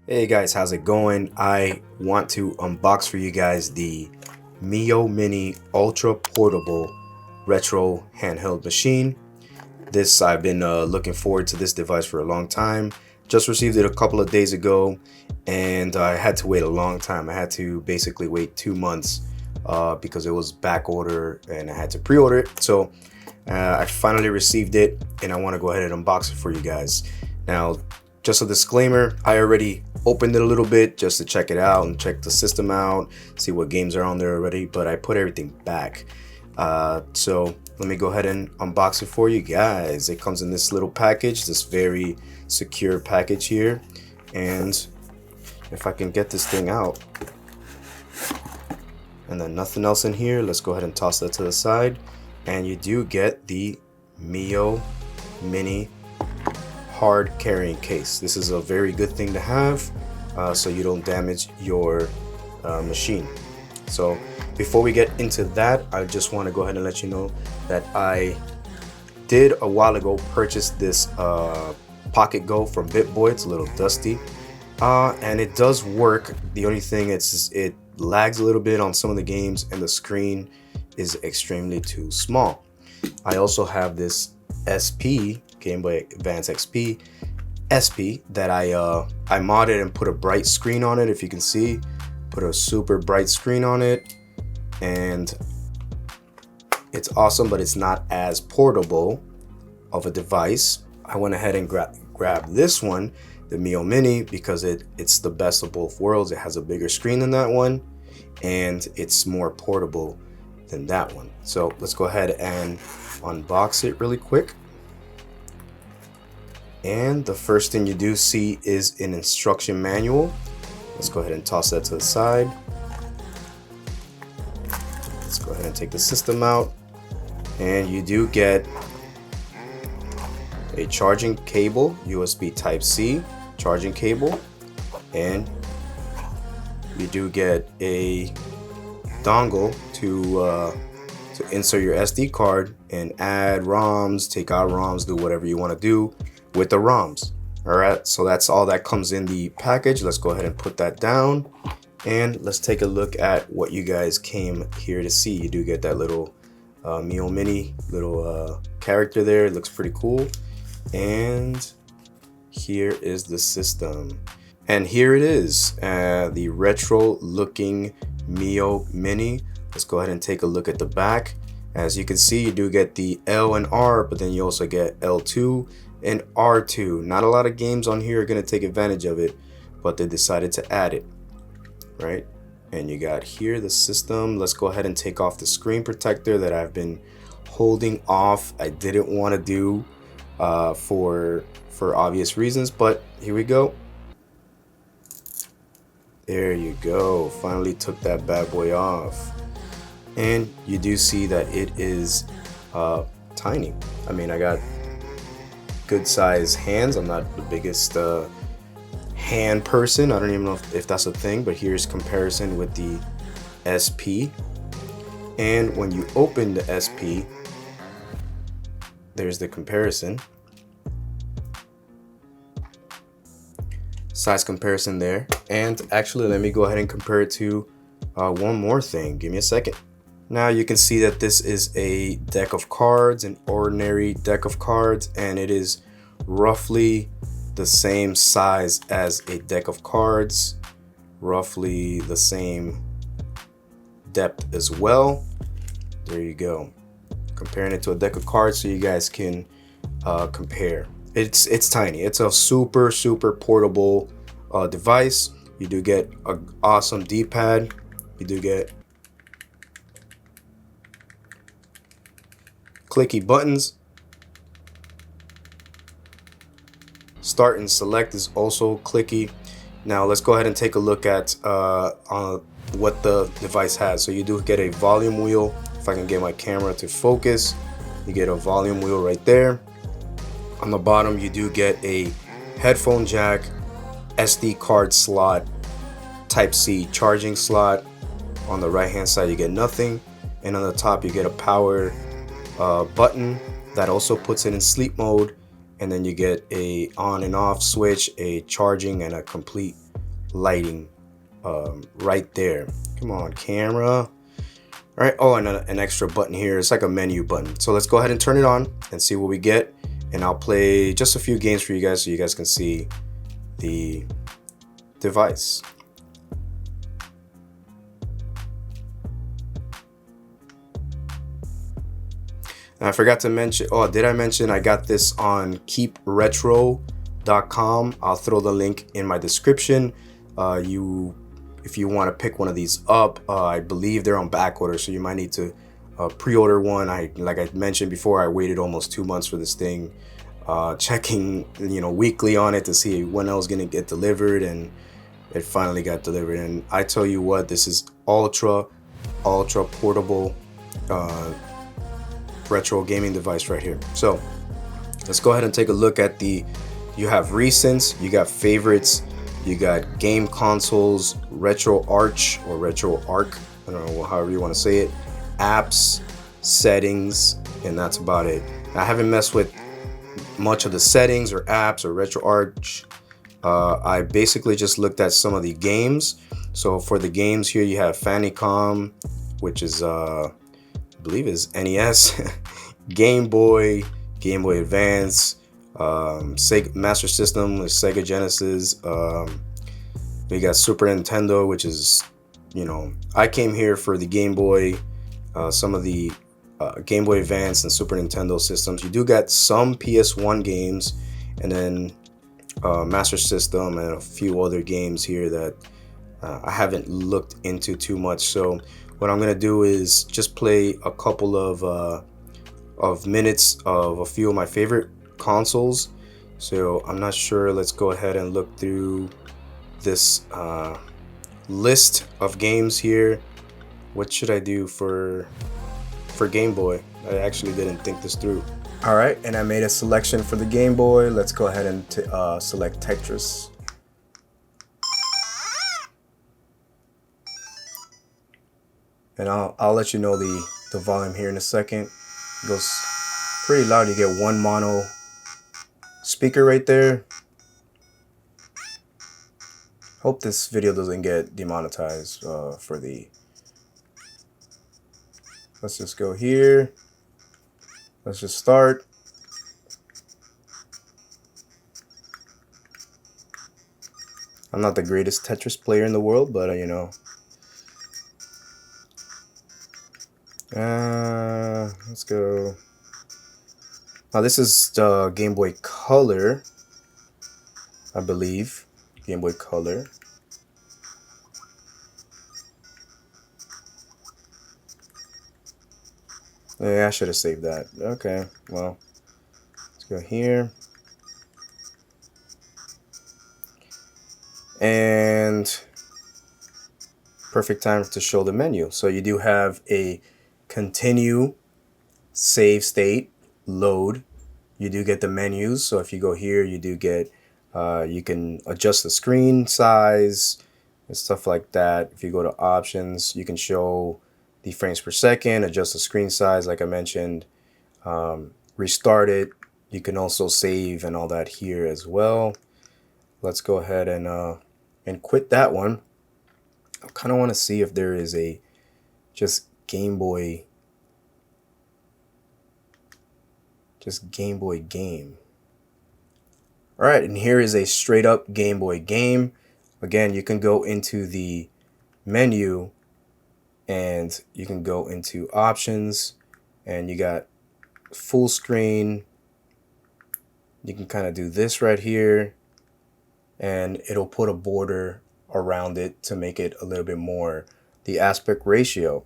Hey guys, how's it going? I want to unbox for you guys the Miyoo Mini Ultra Portable Retro Handheld Machine. I've been looking forward to this device for a long time. Just received it a couple of days ago and I had to wait a long time. I had to basically wait 2 months because it was back order and I had to pre-order it. So I finally received it and I want to go ahead and unbox it for you guys. Now, just a disclaimer, I already opened it a little bit just to check it out and check the system out, see what games are on there already, but I put everything back. So let me go ahead and unbox it for you guys. It comes in this little package, this very secure package here. And if I can get this thing out, and then nothing else in here, let's go ahead and toss that to the side. And you do get the Miyoo Mini hard carrying case. This is a very good thing to have so you don't damage your machine. So before we get into that, I just want to go ahead and let you know that I did a while ago purchase this Pocket Go from BitBoy. It's a little dusty and it does work. The only thing it lags a little bit on some of the games and the screen is extremely too small. I also have this SP Game Boy Advance XP SP that I modded and put a bright screen on it. If you can see, put a super bright screen on it, and it's awesome, but it's not as portable of a device. I went ahead and grabbed this one, the Miyoo Mini, because it's the best of both worlds. It has a bigger screen than that one and it's more portable than that one. So let's go ahead and unbox it really quick. And the first thing you do see is an instruction manual. Let's go ahead and toss that to the side. Let's go ahead and take the system out. And you do get a charging cable, USB Type-C charging cable. And you do get a dongle to insert your SD card and add ROMs, take out ROMs, do whatever you want to do with the ROMs. Alright, so that's all that comes in the package. Let's go ahead and put that down and let's take a look at what you guys came here to see. You do get that little Miyoo Mini little character there. It looks pretty cool. And here is the system. And here it is, the retro looking Miyoo Mini. Let's go ahead and take a look at the back. As you can see, you do get the L and R, but then you also get L2 and R2. Not a lot of games on here are going to take advantage of it, but they decided to add it, right? And you got here the system. Let's go ahead and take off the screen protector that I've been holding off. I didn't want to do for obvious reasons, but here we go. There you go. Finally took that bad boy off. And you do see that it is tiny. I mean, I got good size hands. I'm not the biggest hand person. I don't even know if that's a thing, but here's comparison with the SP. And when you open the SP, there's the comparison. Size comparison there. And actually, let me go ahead and compare it to one more thing. Give me a second. Now you can see that this is a deck of cards, an ordinary deck of cards, and it is roughly the same size as a deck of cards, roughly the same depth as well. There you go. Comparing it to a deck of cards so you guys can compare. It's tiny. It's a super portable device. You do get an awesome D-pad. You do get clicky buttons. Start and select is also clicky. Now let's go ahead and take a look at what the device has. So you do get a volume wheel. If I can get my camera to focus, you get a volume wheel right there. On the bottom you do get a headphone jack, SD card slot, Type-C charging slot. On the right hand side you get nothing, and on the top you get a power button that also puts it in sleep mode, and then you get a on and off switch, a charging, and a complete lighting right there. Come on, camera. All right, oh, and an extra button here. It's like a menu button. So let's go ahead and turn it on and see what we get. And I'll play just a few games for you guys so you guys can see the device. And I forgot to mention, oh, did I mention I got this on keepretro.com. I'll throw the link in my description. If you want to pick one of these up, I believe they're on back order, so you might need to pre-order one. Like I mentioned before, I waited almost 2 months for this thing, checking weekly on it to see when I was gonna get delivered, and it finally got delivered. And I tell you what, this is ultra portable retro gaming device right here. So let's go ahead and take a look at you have recents, you got favorites, you got game consoles, retro arch or retro arc, I don't know, however you want to say it, apps, settings, and that's about it. I haven't messed with much of the settings or apps or retro arch. I basically just looked at some of the games. So for the games here, you have Famicom, which is I believe is NES, Game Boy, Game Boy Advance, Sega Master System with Sega Genesis. We got Super Nintendo, which is, I came here for the Game Boy, some of the Game Boy Advance and Super Nintendo systems. You do get some PS1 games, and then Master System and a few other games here that I haven't looked into too much. So what I'm gonna do is just play a couple of minutes of a few of my favorite consoles. So I'm not sure. Let's go ahead and look through this list of games here. What should I do for Game Boy? I actually didn't think this through. All right, and I made a selection for the Game Boy. Let's go ahead and select Tetris. And I'll let you know the volume here in a second. It goes pretty loud. You get one mono speaker right there. Hope this video doesn't get demonetized for the... Let's just go here. Let's just start. I'm not the greatest Tetris player in the world, but let's go. Now this is the Game Boy Color, I believe. Game Boy Color. Yeah, I should have saved that. Okay, well, let's go here. And perfect time to show the menu. So you do have a continue, save state, load. You do get the menus. So if you go here, you do get, you can adjust the screen size and stuff like that. If you go to options, you can show the frames per second, adjust the screen size like I mentioned, restart it. You can also save and all that here as well. Let's go ahead and quit that one. I kind of want to see if there is a just Game Boy game. All right, and here is a straight up Game Boy game. Again, you can go into the menu and you can go into options, and you got full screen. You can kind of do this right here, and it'll put a border around it to make it a little bit more the aspect ratio.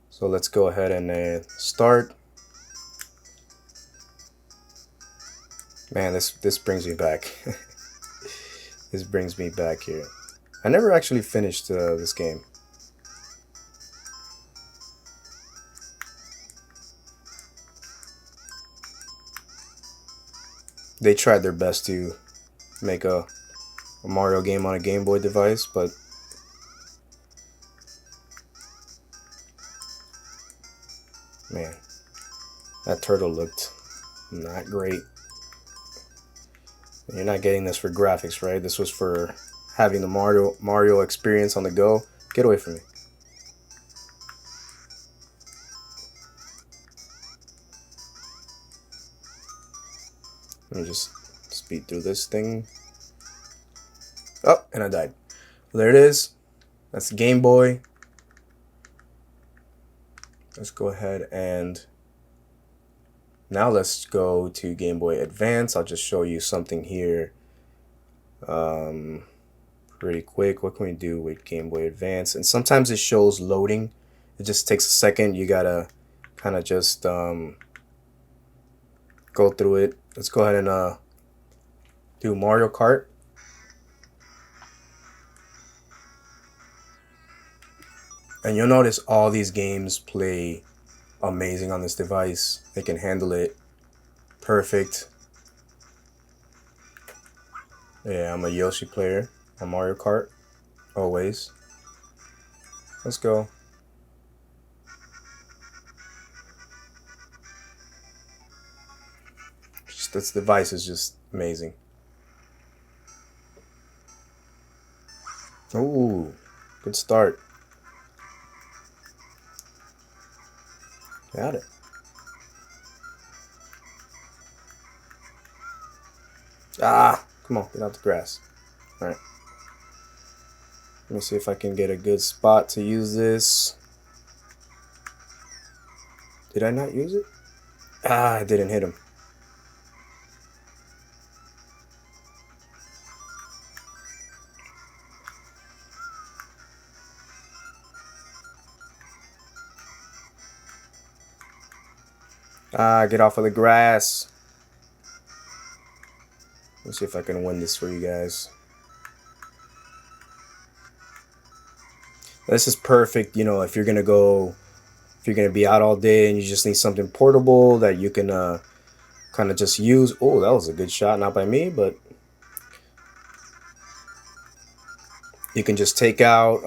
So let's go ahead and start. Man, this brings me back. This brings me back here. I never actually finished this game. They tried their best to make a Mario game on a Game Boy device, but man, that turtle looked not great. You're not getting this for graphics, right? This was for having the Mario experience on the go. Get away from me. Let me just speed through this thing. Oh, and I died. There it is. That's the Game Boy. Let's go ahead and now let's go to Game Boy Advance. I'll just show you something here pretty quick. What can we do with Game Boy Advance? And sometimes it shows loading. It just takes a second. You gotta kind of just go through it. Let's go ahead and do Mario Kart. And you'll notice all these games play amazing on this device. They can handle it perfect. Yeah, I'm a Yoshi player on Mario Kart, always. Let's go. This device is just amazing. Ooh, good start. Got it. Ah, come on, get out the grass. All right. Let me see if I can get a good spot to use this. Did I not use it? Ah, I didn't hit him. Ah, get off of the grass. Let's see if I can win this for you guys. This is perfect, you know, if you're gonna be out all day and you just need something portable that you can kind of just use. Oh, that was a good shot, not by me, but you can just take out,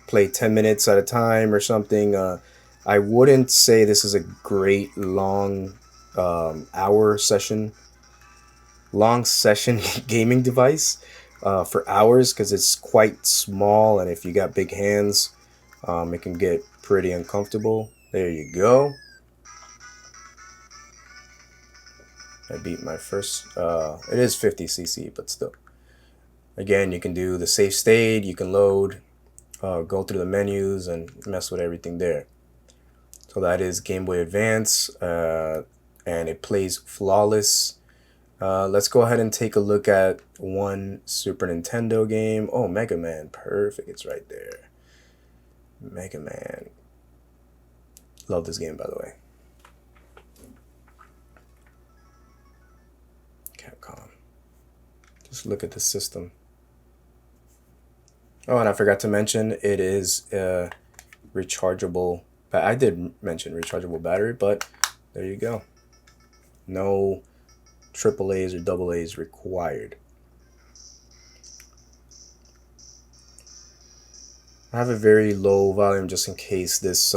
play 10 minutes at a time or something. I wouldn't say this is a great long long session gaming device for hours, because it's quite small, and if you got big hands, it can get pretty uncomfortable. There you go. I beat my first, it is 50cc, but still. Again, you can do the save state, you can load, go through the menus and mess with everything there. So that is Game Boy Advance, and it plays flawless. Let's go ahead and take a look at one Super Nintendo game. Oh, Mega Man, perfect, it's right there. Mega Man. Love this game, by the way. Capcom. Just look at the system. Oh, and I forgot to mention, it is rechargeable. I did mention rechargeable battery, but there you go. No AAAs or AA's required. I have a very low volume just in case this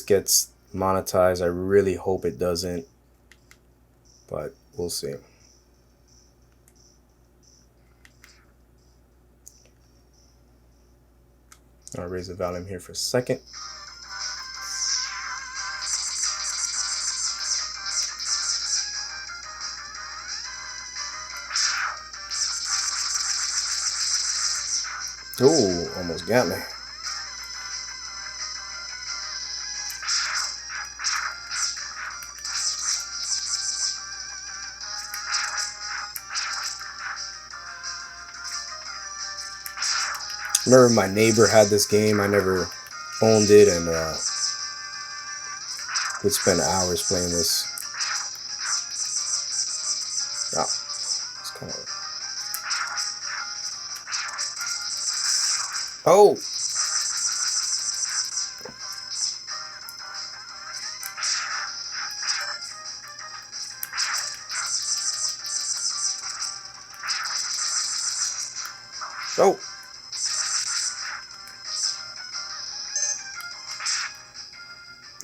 gets monetized. I really hope it doesn't, but we'll see. I'll raise the volume here for a second. Oh, almost got me. Remember, my neighbor had this game. I never owned it, and would spend hours playing this. Oh, it's kind of... Oh! Oh!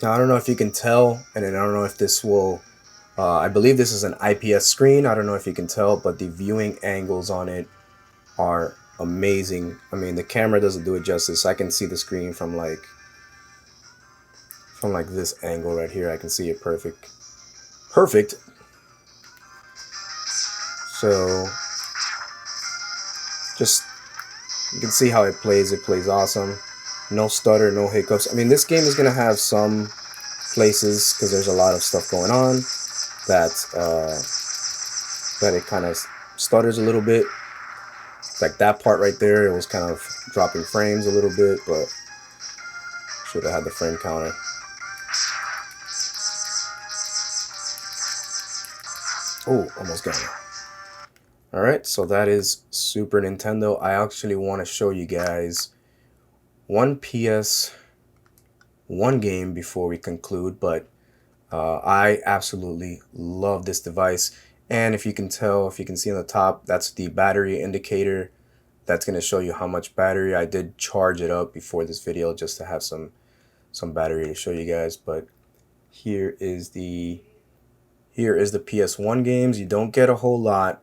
Now, I don't know if you can tell, and then I don't know if this will I believe this is an IPS screen. I don't know if you can tell, but the viewing angles on it are amazing. I mean, the camera doesn't do it justice. I can see the screen from like this angle right here. I can see it perfect. So just, you can see how it plays. It plays awesome. No stutter, no hiccups. I mean, this game is gonna have some places because there's a lot of stuff going on that it kind of stutters a little bit. Like that part right there, it was kind of dropping frames a little bit, but should have had the frame counter. Oh, almost got it. Alright, so that is Super Nintendo. I actually want to show you guys one PS1 game before we conclude, but I absolutely love this device. And if you can tell, if you can see on the top, that's the battery indicator. That's going to show you how much battery. I did charge it up before this video just to have some battery to show you guys. But here is the PS1 games. You don't get a whole lot.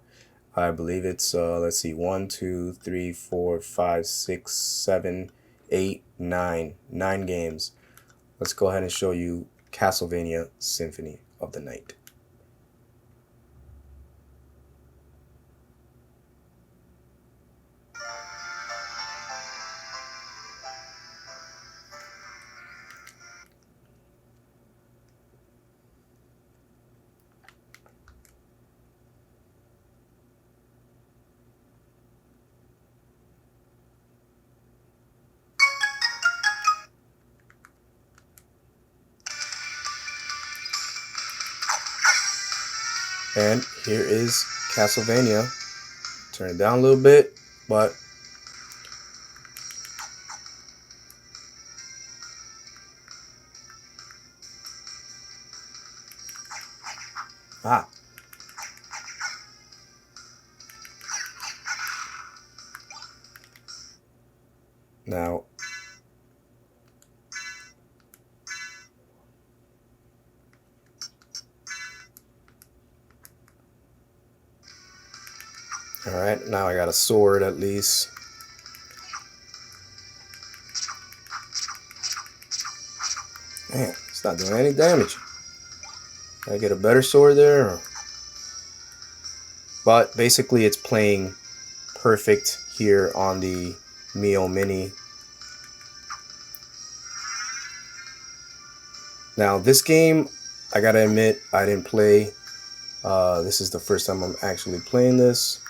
I believe it's let's see, 1, 2, 3, 4, 5, 6, 7, 8, 9 games. Let's go ahead and show you Castlevania Symphony of the Night. And here is Castlevania. Turn it down a little bit, but now alright, now I got a sword at least. Man, it's not doing any damage. Can I get a better sword there? But basically it's playing perfect here on the Miyoo Mini. Now this game, I gotta admit, I didn't play. This is the first time I'm actually playing this.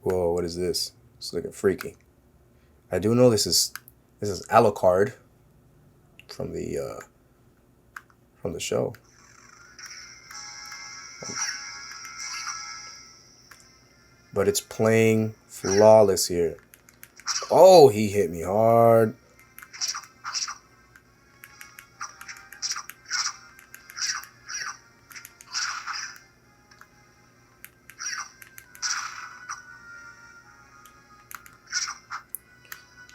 Whoa, what is this? It's looking freaky. I do know this is Alucard from the show. But it's playing flawless here. Oh, he hit me hard.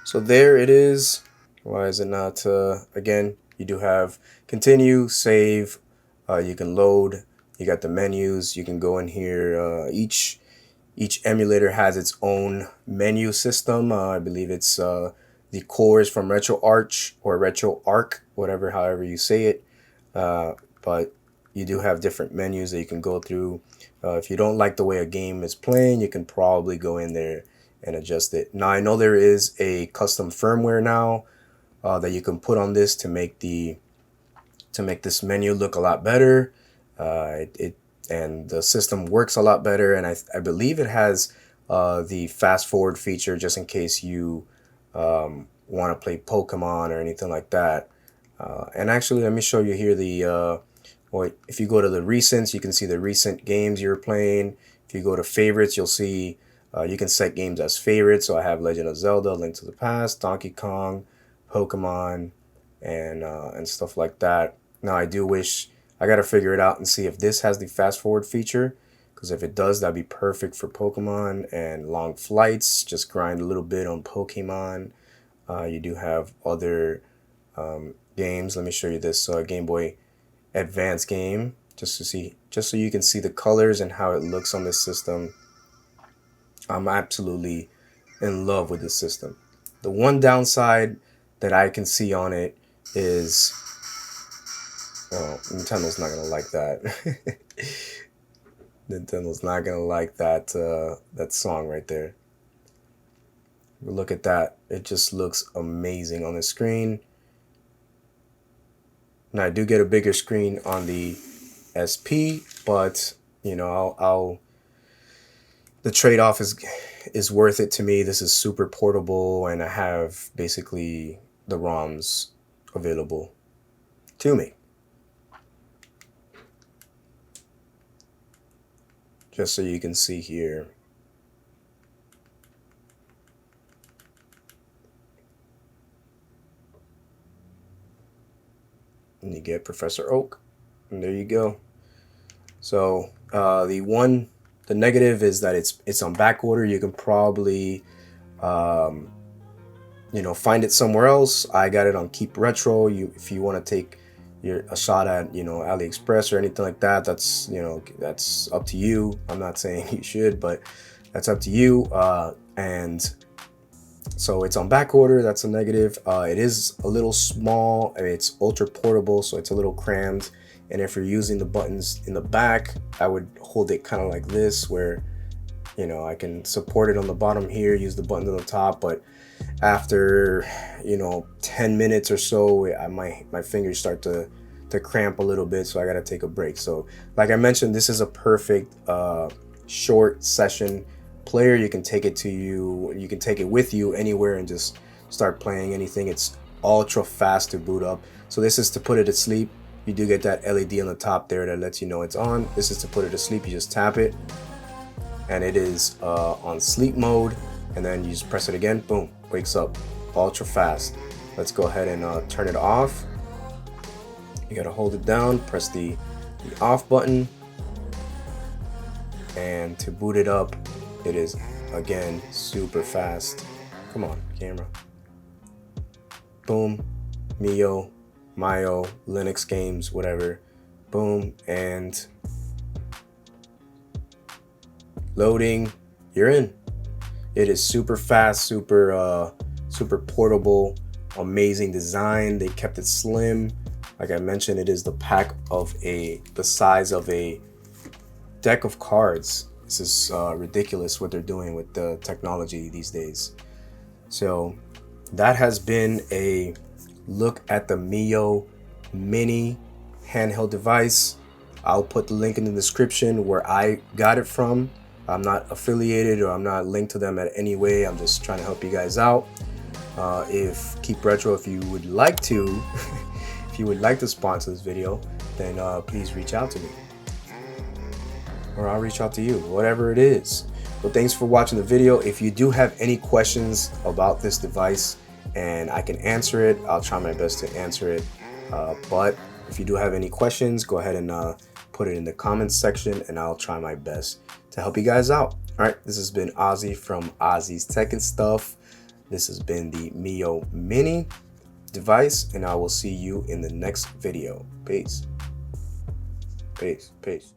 So there it is. Why is it not? Again, you do have continue, save. You can load. You got the menus. You can go in here. Each emulator has its own menu system. I believe it's the core is from RetroArch or RetroArch, however you say it. But you do have different menus that you can go through. If you don't like the way a game is playing, you can probably go in there and adjust it. Now I know there is a custom firmware now that you can put on this to make this menu look a lot better. And the system works a lot better, and I believe it has the fast forward feature just in case you want to play Pokemon or anything like that. And actually, let me show you here well, if you go to the recents, you can see the recent games you're playing. If you go to favorites, you'll see you can set games as favorites. So I have Legend of Zelda, Link to the Past, Donkey Kong, Pokemon, and stuff like that. Now I do wish, I gotta figure it out and see if this has the fast forward feature, because if it does, that'd be perfect for Pokemon and long flights. Just grind a little bit on Pokemon. You do have other games. Let me show you this Game Boy advanced game, just so you can see the colors and how it looks on this system. I'm absolutely in love with this system. The one downside that I can see on it is, oh, Nintendo's not gonna like that. Nintendo's not gonna like that that song right there. But look at that. It just looks amazing on the screen. Now I do get a bigger screen on the SP, but you know, I'll the trade-off is worth it to me. This is super portable, and I have basically the ROMs available to me. Just so you can see here. And you get Professor Oak, and there you go. So the negative is that it's on back order. You can probably you know, find it somewhere else. I got it on Keep Retro. If you want to take a shot at, you know, AliExpress or anything like that, that's, you know, that's up to you. I'm not saying you should, but that's up to you. And so it's on back order. That's a negative. It is a little small. I mean, it's ultra portable, so it's a little crammed. And if you're using the buttons in the back, I would hold it kind of like this, where, you know, I can support it on the bottom here, use the buttons on the top, but after, you know, 10 minutes or so, my fingers start to cramp a little bit, so I gotta take a break. So like I mentioned, this is a perfect short session player. You can take it with you anywhere and just start playing anything. It's ultra fast to boot up. So this is to put it to sleep. You do get that LED on the top there that lets you know it's on. This is to put it to sleep. You just tap it and it is on sleep mode, and then you just press it again, boom, wakes up ultra fast. Let's go ahead and turn it off. You gotta hold it down, press the off button, and to boot it up, it is again super fast. Come on, camera. Boom, Miyoo, Linux games, whatever. Boom, and loading, you're in. It is super fast, super portable, amazing design. They kept it slim. Like I mentioned, it is the size of a deck of cards. This is ridiculous what they're doing with the technology these days. So that has been a look at the Miyoo Mini handheld device. I'll put the link in the description where I got it from. I'm not affiliated or I'm not linked to them in any way. I'm just trying to help you guys out. If Keep Retro, if you would like to, if you would like to sponsor this video, then please reach out to me, or I'll reach out to you, whatever it is. But thanks for watching the video. If you do have any questions about this device and I can answer it, I'll try my best to answer it. But if you do have any questions, go ahead and put it in the comments section, and I'll try my best to help you guys out. All right, this has been Ozzy from Ozzy's Tech and Stuff. This has been the Miyoo Mini device, and I will see you in the next video. Peace. Peace. Peace.